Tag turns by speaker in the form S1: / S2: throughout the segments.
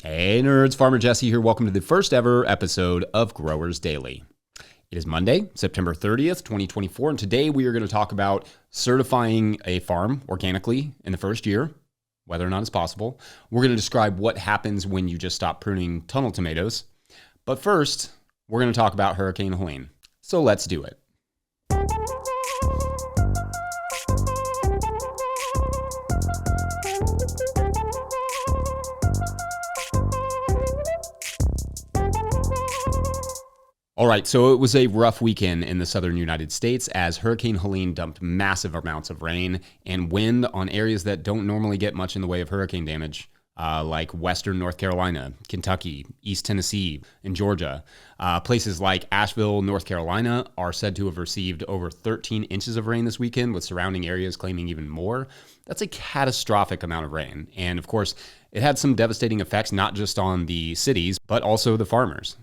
S1: Hey nerds, Farmer Jesse here. Welcome to the first ever episode of Growers Daily. It is Monday, September 30th, 2024, and today we are going to talk about certifying a farm organically in the first year, whether or not it's possible. We're going to describe what happens when you just stop pruning tunnel tomatoes. But first, we're going to talk about Hurricane Helene. So let's do it. All right, so it was a rough weekend in the southern United States as Hurricane Helene dumped massive amounts of rain and wind on areas that don't normally get much in the way of hurricane damage, like western North Carolina, Kentucky, East Tennessee, and Georgia. Places like Asheville, North Carolina are said to have received over 13 inches of rain this weekend, with surrounding areas claiming even more. That's a catastrophic amount of rain. And of course, it had some devastating effects, not just on the cities, but also the farmers.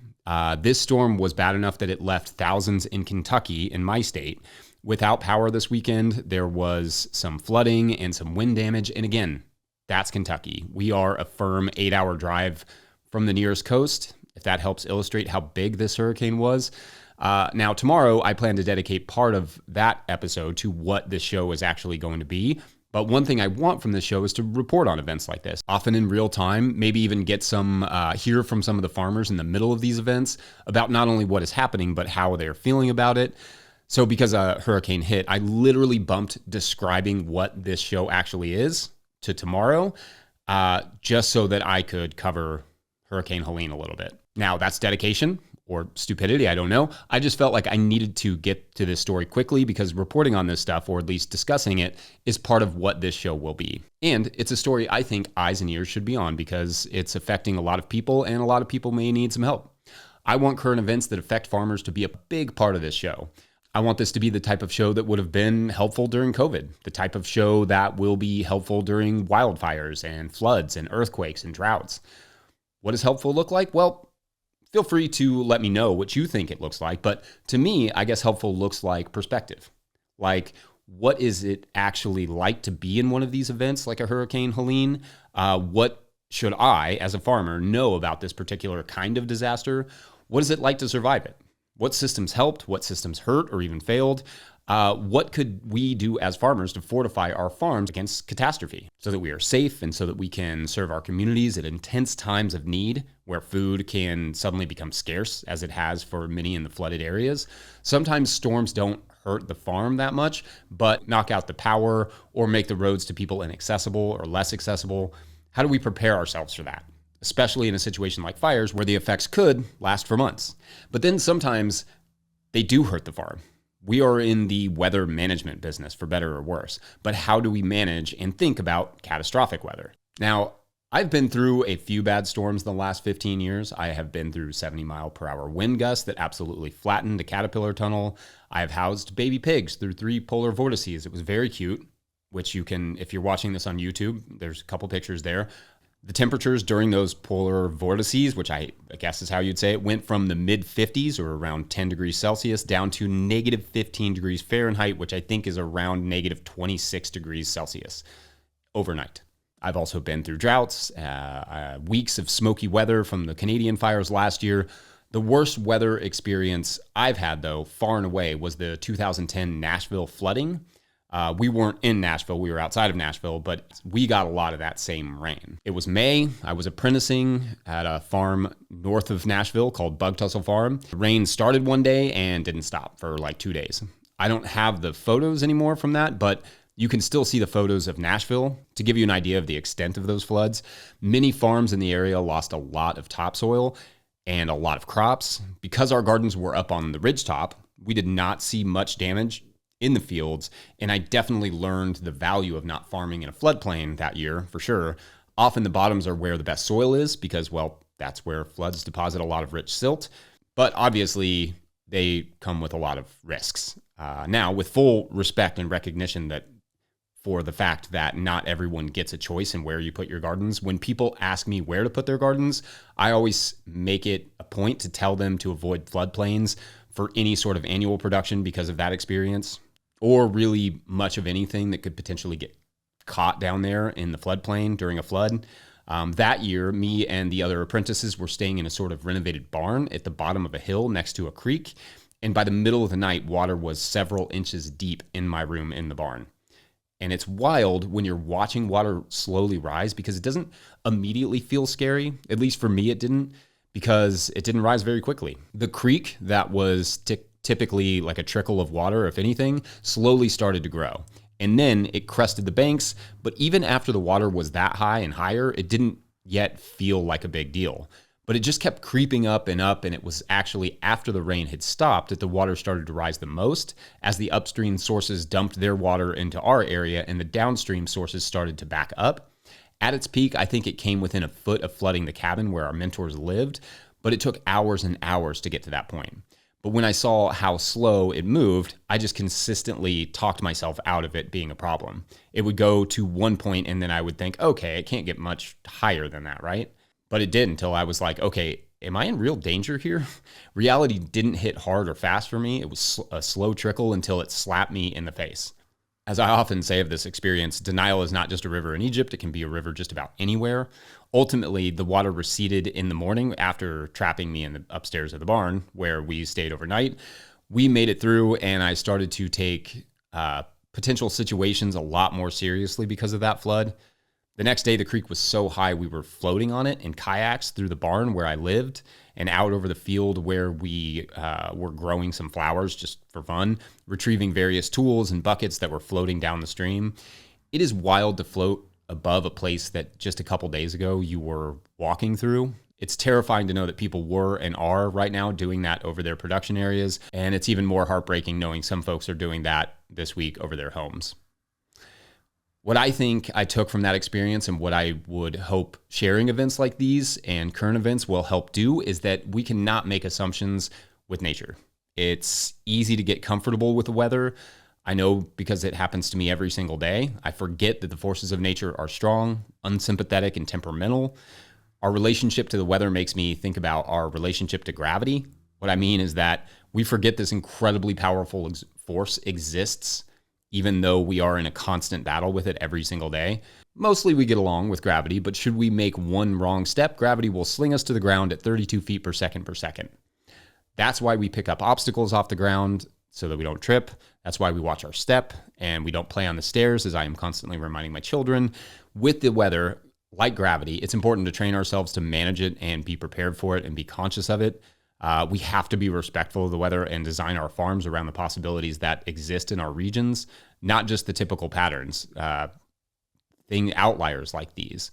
S1: This storm was bad enough that it left thousands in Kentucky, in my state, without power this weekend. There was some flooding and some wind damage. And again, that's Kentucky. We are a firm 8-hour drive from the nearest coast, if that helps illustrate how big this hurricane was. Now, tomorrow, I plan to dedicate part of that episode to what this show is actually going to be. But one thing I want from this show is to report on events like this, often in real time, maybe even get hear from some of the farmers in the middle of these events about not only what is happening, but how they're feeling about it. So because a hurricane hit, I literally bumped describing what this show actually is to tomorrow, just so that I could cover Hurricane Helene a little bit. Now, that's dedication or stupidity, I don't know. I just felt like I needed to get to this story quickly because reporting on this stuff, or at least discussing it, is part of what this show will be. And it's a story I think eyes and ears should be on because it's affecting a lot of people and a lot of people may need some help. I want current events that affect farmers to be a big part of this show. I want this to be the type of show that would have been helpful during COVID, the type of show that will be helpful during wildfires and floods and earthquakes and droughts. What does helpful look like? Well, feel free to let me know what you think it looks like. But to me, I guess helpful looks like perspective. Like, what is it actually like to be in one of these events, like a Hurricane Helene? What should I, as a farmer, know about this particular kind of disaster? What is it like to survive it? What systems helped? What systems hurt or even failed? What could we do as farmers to fortify our farms against catastrophe so that we are safe and so that we can serve our communities at intense times of need where food can suddenly become scarce, as it has for many in the flooded areas? Sometimes storms don't hurt the farm that much, but knock out the power or make the roads to people inaccessible or less accessible. How do we prepare ourselves for that? Especially in a situation like fires where the effects could last for months. But then sometimes they do hurt the farm. We are in the weather management business, for better or worse. But how do we manage and think about catastrophic weather? Now, I've been through a few bad storms in the last 15 years. I have been through 70-mile-per-hour wind gusts that absolutely flattened a caterpillar tunnel. I have housed baby pigs through 3 polar vortices. It was very cute, which you can, if you're watching this on YouTube, there's a couple pictures there. The temperatures during those polar vortices, which I guess is how you'd say it, went from the mid-50s or around 10 degrees Celsius down to negative 15 degrees Fahrenheit, which I think is around negative 26 degrees Celsius overnight. I've also been through droughts, weeks of smoky weather from the Canadian fires last year. The worst weather experience I've had, though, far and away, was the 2010 Nashville flooding. We weren't in Nashville, we were outside of Nashville, but we got a lot of that same rain. It was May, I was apprenticing at a farm north of Nashville called Bug Tussle Farm. The rain started one day and didn't stop for like 2 days. I don't have the photos anymore from that, but you can still see the photos of Nashville to give you an idea of the extent of those floods. Many farms in the area lost a lot of topsoil and a lot of crops. Because our gardens were up on the ridgetop, we did not see much damage in the fields, and I definitely learned the value of not farming in a floodplain that year, for sure. Often the bottoms are where the best soil is because, well, that's where floods deposit a lot of rich silt, but obviously they come with a lot of risks. Now, with full respect and recognition that for the fact that not everyone gets a choice in where you put your gardens, when people ask me where to put their gardens, I always make it a point to tell them to avoid floodplains for any sort of annual production because of that experience, or really much of anything that could potentially get caught down there in the floodplain during a flood. That year, me and the other apprentices were staying in a sort of renovated barn at the bottom of a hill next to a creek. And by the middle of the night, water was several inches deep in my room in the barn. And it's wild when you're watching water slowly rise because it doesn't immediately feel scary. At least for me, it didn't, because it didn't rise very quickly. The creek that was typically like a trickle of water, if anything, slowly started to grow. And then it crested the banks, but even after the water was that high and higher, it didn't yet feel like a big deal. But it just kept creeping up, and it was actually after the rain had stopped that the water started to rise the most, as the upstream sources dumped their water into our area and the downstream sources started to back up. At its peak, I think it came within a foot of flooding the cabin where our mentors lived, but it took hours and hours to get to that point. But when I saw how slow it moved, I just consistently talked myself out of it being a problem. It would go to one point and then I would think, okay, it can't get much higher than that, right? But it did, until I was like, okay, am I in real danger here? Reality didn't hit hard or fast for me. It was a slow trickle until it slapped me in the face. As I often say of this experience, denial is not just a river in Egypt. It can be a river just about anywhere. Ultimately, the water receded in the morning after trapping me in the upstairs of the barn where we stayed overnight. We made it through, and I started to take potential situations a lot more seriously because of that flood. The next day, the creek was so high we were floating on it in kayaks through the barn where I lived and out over the field where we were growing some flowers just for fun, retrieving various tools and buckets that were floating down the stream. It is wild to float above a place that just a couple days ago you were walking through. It's terrifying to know that people were and are right now doing that over their production areas. And it's even more heartbreaking knowing some folks are doing that this week over their homes. What I think I took from that experience, and what I would hope sharing events like these and current events will help do, is that we cannot make assumptions with nature. It's easy to get comfortable with the weather. I know because it happens to me every single day. I forget that the forces of nature are strong, unsympathetic, and temperamental. Our relationship to the weather makes me think about our relationship to gravity. What I mean is that we forget this incredibly powerful force exists, even though we are in a constant battle with it every single day. Mostly we get along with gravity, but should we make one wrong step, gravity will sling us to the ground at 32 feet per second. That's why we pick up obstacles off the ground so that we don't trip. That's why we watch our step and we don't play on the stairs, as I am constantly reminding my children. With the weather, like gravity, it's important to train ourselves to manage it and be prepared for it and be conscious of it. We have to be respectful of the weather and design our farms around the possibilities that exist in our regions, not just the typical patterns, outliers like these.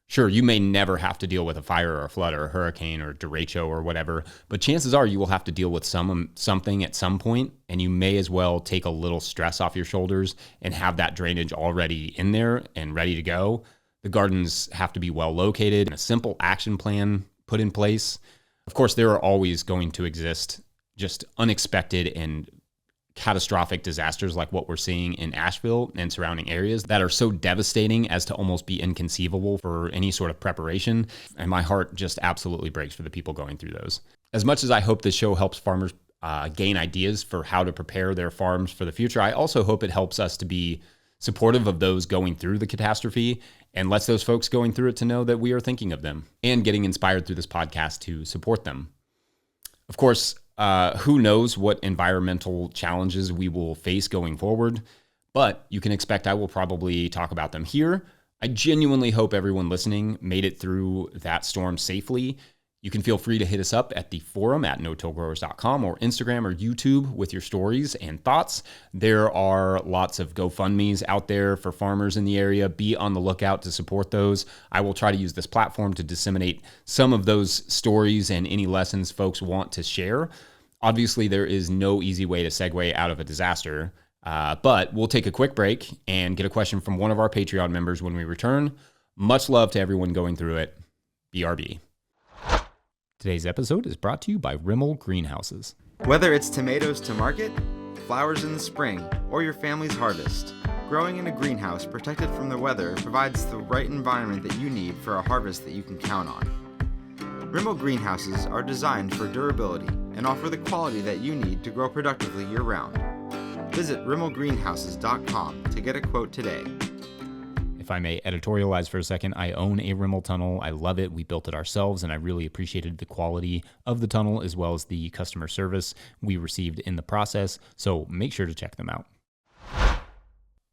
S1: Sure, you may never have to deal with a fire or a flood or a hurricane or derecho or whatever, but chances are you will have to deal with something at some point, and you may as well take a little stress off your shoulders and have that drainage already in there and ready to go. The gardens have to be well located and a simple action plan put in place. Of course, there are always going to exist just unexpected and catastrophic disasters like what we're seeing in Asheville and surrounding areas that are so devastating as to almost be inconceivable for any sort of preparation. And my heart just absolutely breaks for the people going through those. As much as I hope this show helps farmers gain ideas for how to prepare their farms for the future, I also hope it helps us to be supportive of those going through the catastrophe and lets those folks going through it to know that we are thinking of them and getting inspired through this podcast to support them. Of course, who knows what environmental challenges we will face going forward, but you can expect I will probably talk about them here. I genuinely hope everyone listening made it through that storm safely. You can feel free to hit us up at the forum at no-tillgrowers.com or Instagram or YouTube with your stories and thoughts. There are lots of GoFundMes out there for farmers in the area. Be on the lookout to support those. I will try to use this platform to disseminate some of those stories and any lessons folks want to share. Obviously, there is no easy way to segue out of a disaster, but we'll take a quick break and get a question from one of our Patreon members when we return. Much love to everyone going through it. BRB. Today's episode is brought to you by Rimmel Greenhouses.
S2: Whether it's tomatoes to market, flowers in the spring, or your family's harvest, growing in a greenhouse protected from the weather provides the right environment that you need for a harvest that you can count on. Rimmel Greenhouses are designed for durability and offer the quality that you need to grow productively year-round. Visit rimmelgreenhouses.com to get a quote today.
S1: If if I may editorialize for a second, I own a Rimmel tunnel. I love it. We built it ourselves, and I really appreciated the quality of the tunnel as well as the customer service we received in the process. So make sure to check them out.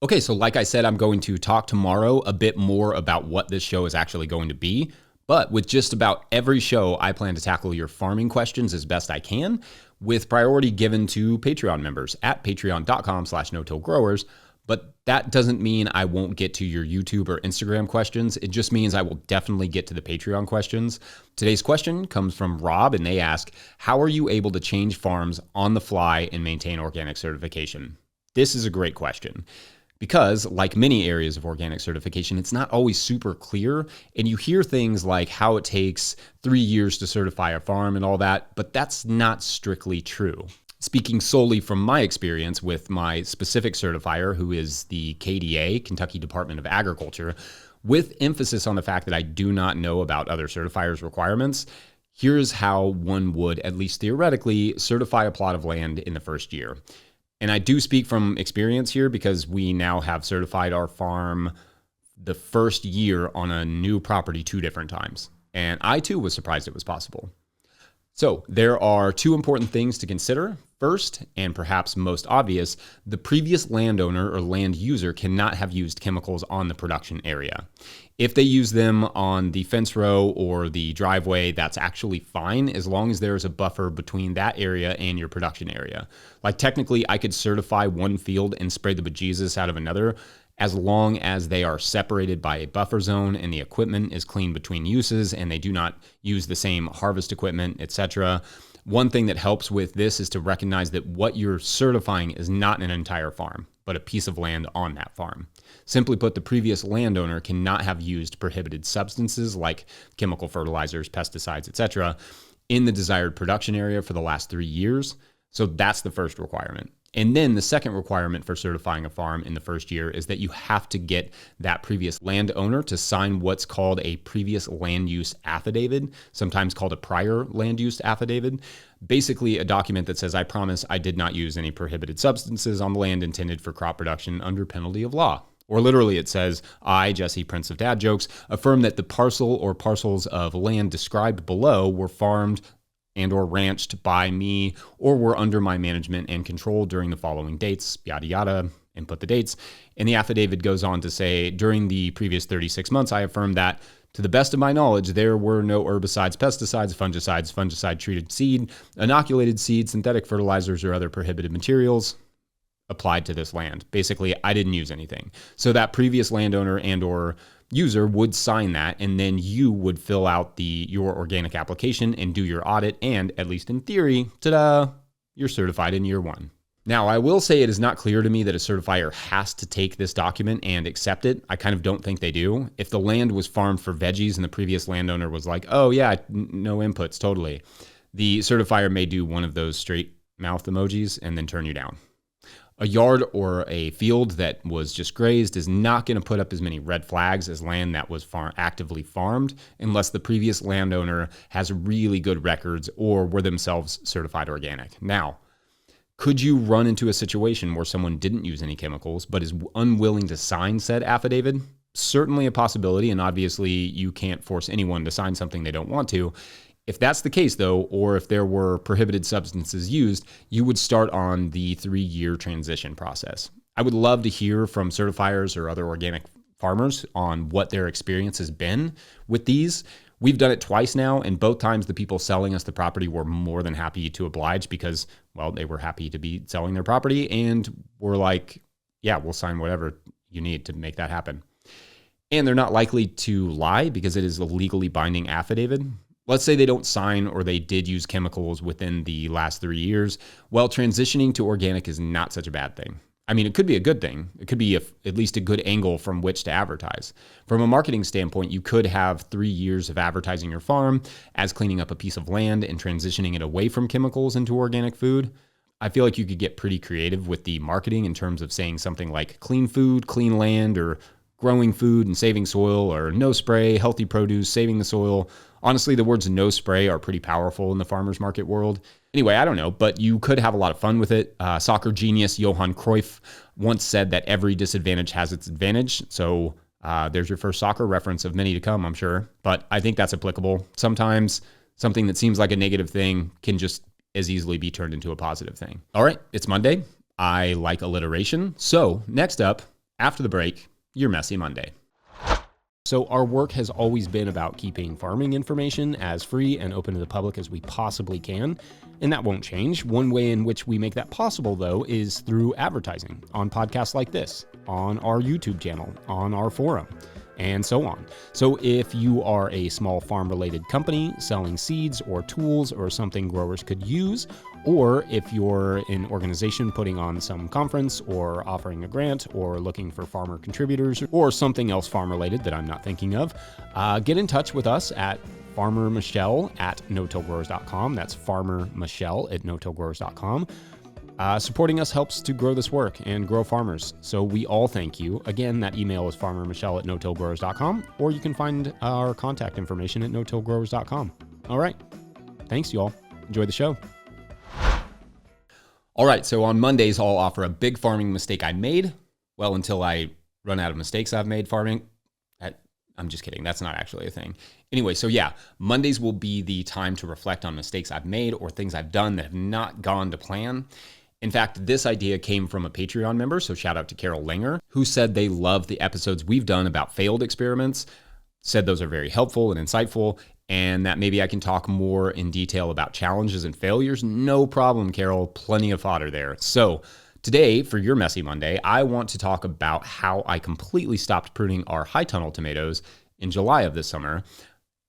S1: Okay, so like I said, I'm going to talk tomorrow a bit more about what this show is actually going to be. But with just about every show, I plan to tackle your farming questions as best I can, with priority given to Patreon members at patreon.com/no-till-growers. But that doesn't mean I won't get to your YouTube or Instagram questions. It just means I will definitely get to the Patreon questions. Today's question comes from Rob, and they ask, how are you able to change farms on the fly and maintain organic certification? This is a great question. Because, like many areas of organic certification, it's not always super clear, and you hear things like how it takes 3 years to certify a farm and all that, but that's not strictly true. Speaking solely from my experience with my specific certifier, who is the KDA, Kentucky Department of Agriculture, with emphasis on the fact that I do not know about other certifiers' requirements, here's how one would, at least theoretically, certify a plot of land in the first year. And I do speak from experience here because we now have certified our farm the first year on a new property 2 different times. And I too was surprised it was possible. So there are 2 important things to consider. First, and perhaps most obvious, the previous landowner or land user cannot have used chemicals on the production area. If they use them on the fence row or the driveway, that's actually fine as long as there's a buffer between that area and your production area. Like technically, I could certify one field and spray the bejesus out of another as long as they are separated by a buffer zone and the equipment is clean between uses and they do not use the same harvest equipment, etc. One thing that helps with this is to recognize that what you're certifying is not an entire farm, but a piece of land on that farm. Simply put, the previous landowner cannot have used prohibited substances like chemical fertilizers, pesticides, etc. in the desired production area for the last 3 years. So that's the first requirement. And then the second requirement for certifying a farm in the first year is that you have to get that previous landowner to sign what's called a previous land use affidavit, sometimes called a prior land use affidavit. Basically a document that says, I promise I did not use any prohibited substances on the land intended for crop production under penalty of law. Or literally it says, I, Jesse, Prince of Dad Jokes, affirm that the parcel or parcels of land described below were farmed and or ranched by me or were under my management and control during the following dates, yada, yada, and put the dates. And the affidavit goes on to say, during the previous 36 months, I affirm that to the best of my knowledge, there were no herbicides, pesticides, fungicides, fungicide-treated seed, inoculated seed, synthetic fertilizers, or other prohibited materials applied to this land. Basically, I didn't use anything. So that previous landowner and or user would sign that, and then you would fill out your organic application and do your audit, and at least in theory, ta-da, you're certified in year 1. Now, I will say it is not clear to me that a certifier has to take this document and accept it. I kind of don't think they do. If the land was farmed for veggies and the previous landowner was like, oh yeah, no inputs, totally, the certifier may do one of those straight mouth emojis and then turn you down. A yard or a field that was just grazed is not going to put up as many red flags as land that was actively farmed unless the previous landowner has really good records or were themselves certified organic. Now, could you run into a situation where someone didn't use any chemicals but is unwilling to sign said affidavit? Certainly a possibility, and obviously you can't force anyone to sign something they don't want to. If that's the case, though, or if there were prohibited substances used, you would start on the 3-year transition process. I would love to hear from certifiers or other organic farmers on what their experience has been with these. We've done it twice now, and both times the people selling us the property were more than happy to oblige because, well, they were happy to be selling their property and were like, yeah, we'll sign whatever you need to make that happen. And they're not likely to lie because it is a legally binding affidavit. Let's say they don't sign or they did use chemicals within the last 3 years. Well, transitioning to organic is not such a bad thing. I mean, it could be a good thing. It could be at least a good angle from which to advertise. From a marketing standpoint, you could have 3 years of advertising your farm as cleaning up a piece of land and transitioning it away from chemicals into organic food. I feel like you could get pretty creative with the marketing in terms of saying something like clean food, clean land, or growing food and saving soil, or no spray, healthy produce, saving the soil. Honestly, the words no spray are pretty powerful in the farmer's market world. Anyway, I don't know, but you could have a lot of fun with it. Soccer genius Johan Cruyff once said that every disadvantage has its advantage. So There's your first soccer reference of many to come, I'm sure. But I think that's applicable. Sometimes something that seems like a negative thing can just as easily be turned into a positive thing. All right, it's Monday. I like alliteration. So next up, after the break, your Messy Monday. So our work has always been about keeping farming information as free and open to the public as we possibly can, and that won't change. One way in which we make that possible, though, is through advertising on podcasts like this, on our YouTube channel, on our forum, and so on. So if you are a small farm-related company selling seeds or tools or something growers could use, or if you're an organization putting on some conference or offering a grant or looking for farmer contributors or something else farm-related that I'm not thinking of, get in touch with us at Farmer Michelle at no-tillgrowers.com. That's Farmer Michelle at no-tillgrowers.com. Supporting us helps to grow this work and grow farmers. So we all thank you. Again, that email is farmermichelle at no-tillgrowers.com, or you can find our contact information at no-tillgrowers.com. All right. Thanks, y'all. Enjoy the show. All right. So on Mondays, I'll offer a big farming mistake I made. Well, until I run out of mistakes I've made farming. I'm just kidding. That's not actually a thing. Anyway, so yeah, Mondays will be the time to reflect on mistakes I've made or things I've done that have not gone to plan. In fact, this idea came from a Patreon member, so shout out to Carol Langer, who said they love the episodes we've done about failed experiments, said those are very helpful and insightful, and that maybe I can talk more in detail about challenges and failures. No problem, Carol. Plenty of fodder there. So today, for your Messy Monday, I want to talk about how I completely stopped pruning our high tunnel tomatoes in July of this summer,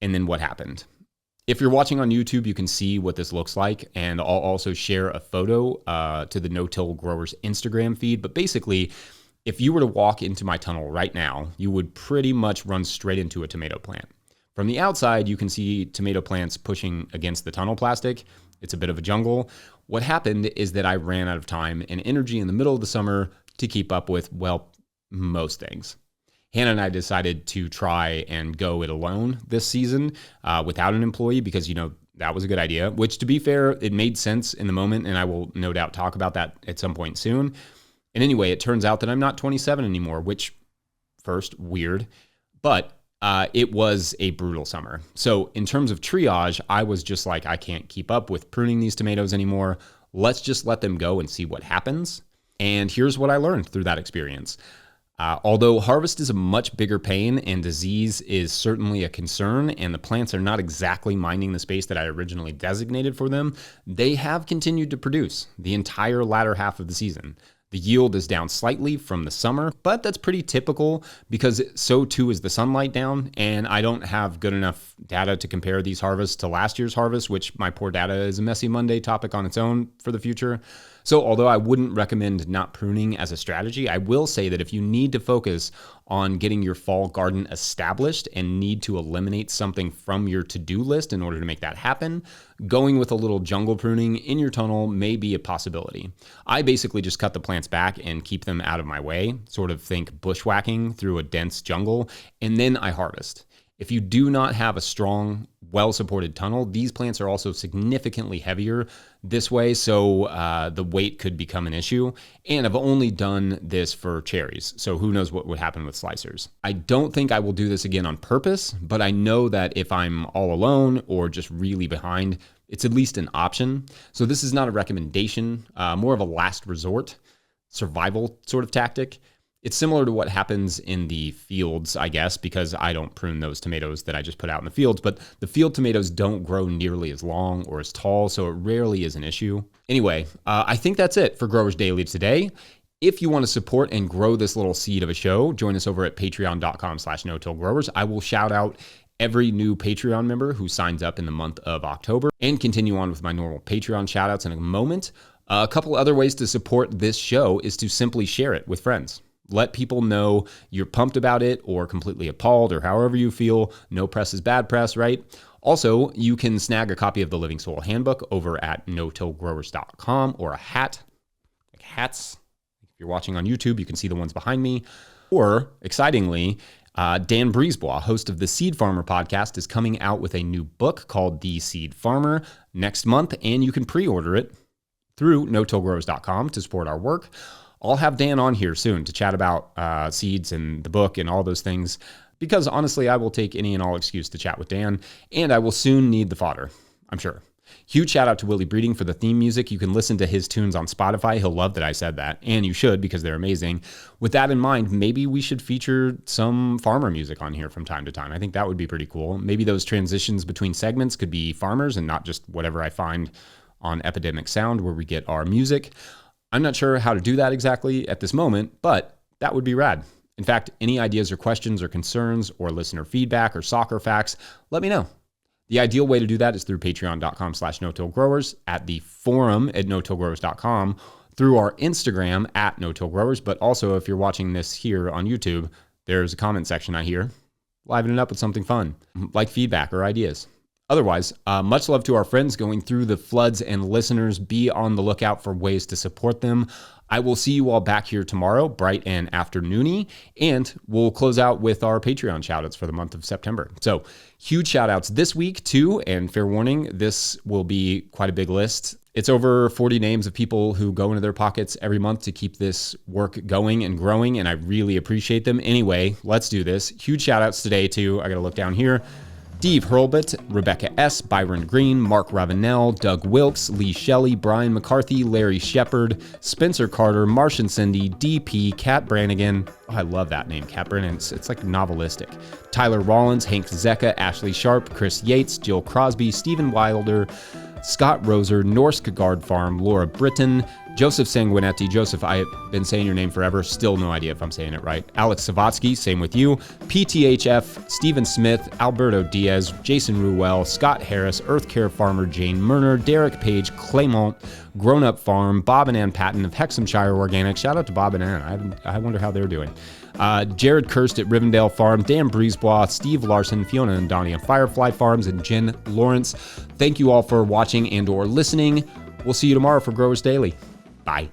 S1: and then what happened. If you're watching on YouTube, you can see what this looks like, and I'll also share a photo to the No-Till Growers Instagram feed. But basically, if you were to walk into my tunnel right now, you would pretty much run straight into a tomato plant. From the outside, you can see tomato plants pushing against the tunnel plastic. It's a bit of a jungle. What happened is that I ran out of time and energy in the middle of the summer to keep up with, well, most things. Hannah and I decided to try and go it alone this season without an employee because, that was a good idea, which to be fair, it made sense in the moment, and I will no doubt talk about that at some point soon. And anyway, it turns out that I'm not 27 anymore, which, first, weird, but it was a brutal summer. So in terms of triage, I was just like, I can't keep up with pruning these tomatoes anymore. Let's just let them go and see what happens. And here's what I learned through that experience. Although harvest is a much bigger pain and disease is certainly a concern, and the plants are not exactly minding the space that I originally designated for them, they have continued to produce the entire latter half of the season. The yield is down slightly from the summer, but that's pretty typical because so too is the sunlight down, and I don't have good enough data to compare these harvests to last year's harvest, which my poor data is a Messy Monday topic on its own for the future. So although I wouldn't recommend not pruning as a strategy, I will say that if you need to focus on getting your fall garden established and need to eliminate something from your to-do list in order to make that happen, going with a little jungle pruning in your tunnel may be a possibility. I basically just cut the plants back and keep them out of my way, sort of think bushwhacking through a dense jungle, and then I harvest. If you do not have a strong, well-supported tunnel, these plants are also significantly heavier this way, so the weight could become an issue. And I've only done this for cherries, so who knows what would happen with slicers. I don't think I will do this again on purpose, but I know that if I'm all alone or just really behind, it's at least an option. So this is not a recommendation, more of a last resort, survival sort of tactic. It's similar to what happens in the fields, I guess, because I don't prune those tomatoes that I just put out in the fields, but the field tomatoes don't grow nearly as long or as tall, so it rarely is an issue. Anyway, I think that's it for Growers Daily today. If you want to support and grow this little seed of a show, join us over at patreon.com/no-tillgrowers. I will shout out every new Patreon member who signs up in the month of October and continue on with my normal Patreon shout outs in a moment. A couple other ways to support this show is to simply share it with friends. Let people know you're pumped about it or completely appalled or however you feel. No press is bad press, right? Also, you can snag a copy of the Living Soil Handbook over at no-tillgrowers.com or a hat, like hats. If you're watching on YouTube, you can see the ones behind me. Or, excitingly, Dan Brisebois, host of the Seed Farmer podcast, is coming out with a new book called The Seed Farmer next month, and you can pre-order it through no-tillgrowers.com to support our work. I'll have Dan on here soon to chat about seeds and the book and all those things, because honestly, I will take any and all excuse to chat with Dan, and I will soon need the fodder, I'm sure. Huge shout out to Willie Breeding for the theme music. You can listen to his tunes on Spotify. He'll love that I said that, and you should, because they're amazing. With that in mind, maybe we should feature some farmer music on here from time to time. I think that would be pretty cool. Maybe those transitions between segments could be farmers and not just whatever I find on Epidemic Sound where we get our music. I'm not sure how to do that exactly at this moment, but that would be rad. In fact, any ideas or questions or concerns or listener feedback or soccer facts, let me know. The ideal way to do that is through patreon.com/no-till-growers, at the forum at no-till-growers.com, through our Instagram at no-till-growers, but also if you're watching this here on YouTube, there's a comment section I hear. Liven it up with something fun, like feedback or ideas. Otherwise, much love to our friends going through the floods, and listeners, be on the lookout for ways to support them. I will see you all back here tomorrow, bright and afternoony, and we'll close out with our Patreon shoutouts for the month of September. So huge shoutouts this week too, and fair warning, this will be quite a big list. It's over 40 names of people who go into their pockets every month to keep this work going and growing, and I really appreciate them. Anyway, let's do this. Huge shoutouts today to, I gotta look down here, Steve Hurlbut, Rebecca S., Byron Green, Mark Ravenel, Doug Wilkes, Lee Shelley, Brian McCarthy, Larry Shepard, Spencer Carter, Martian Cindy, DP, Kat Brannigan. Oh, I love that name, Kat Brannigan. It's like novelistic. Tyler Rollins, Hank Zecca, Ashley Sharp, Chris Yates, Jill Crosby, Stephen Wilder, Scott Roser, Norse Guard Farm, Laura Britton, Joseph Sanguinetti. Joseph, I've been saying your name forever. Still no idea if I'm saying it right. Alex Savatsky, same with you. PTHF, Stephen Smith, Alberto Diaz, Jason Ruel, Scott Harris, Earth Care Farmer Jane Murner, Derek Page, Clement, Grown Up Farm, Bob and Ann Patton of Hexhamshire Organic. Shout out to Bob and Ann. I wonder how they're doing. Jared Kirst at Rivendell Farm, Dan Breezebois, Steve Larson, Fiona and Donnie of Firefly Farms, and Jen Lawrence. Thank you all for watching and or listening. We'll see you tomorrow for Growers Daily. Bye.